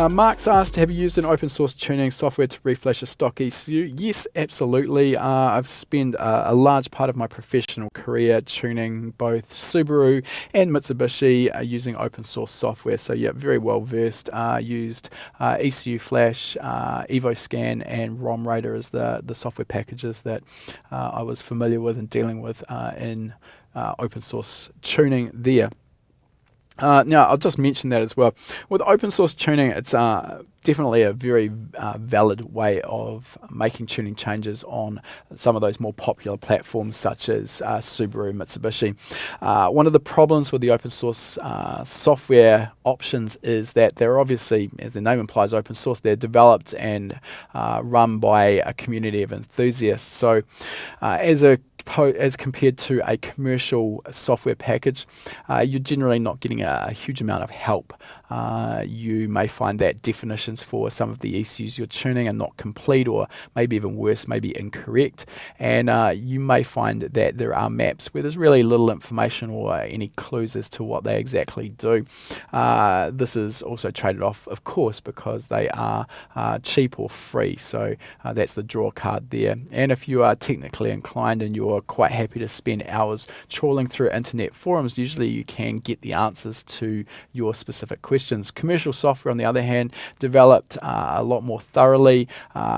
Mark's asked, have you used an open source tuning software to reflash a stock ECU? Yes, absolutely. I've spent a large part of my professional career tuning both Subaru and Mitsubishi using open source software. So yeah, very well versed. Used ECU Flash, EvoScan and ROM Radar as the software packages that I was familiar with and dealing with in open source tuning there. Now, I'll just mention that as well. With open source tuning, it's definitely a very valid way of making tuning changes on some of those more popular platforms such as Subaru, Mitsubishi. One of the problems with the open source software options is that they're obviously, as the name implies, open source. They're developed and run by a community of enthusiasts. So as compared to a commercial software package, you're generally not getting a huge amount of help. You may find that definitions for some of the ECUs you're tuning are not complete, or maybe even worse, maybe incorrect. And you may find that there are maps where there's really little information or any clues as to what they exactly do. This is also traded off, of course, because they are cheap or free. So that's the draw card there. And if you are technically inclined and you're quite happy to spend hours trawling through internet forums, usually you can get the answers to your specific questions. Commercial software, on the other hand, developed a lot more thoroughly,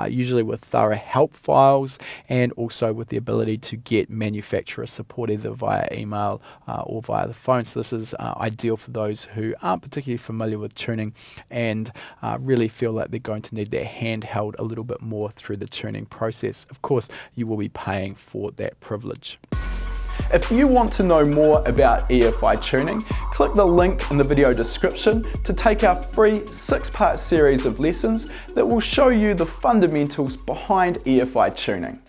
usually with thorough help files, and also with the ability to get manufacturer support either via email or via the phone. So this is ideal for those who aren't particularly familiar with tuning and really feel like they're going to need their hand held a little bit more through the tuning process. Of course, you will be paying for that privilege. If you want to know more about EFI tuning, click the link in the video description to take our free 6-part series of lessons that will show you the fundamentals behind EFI tuning.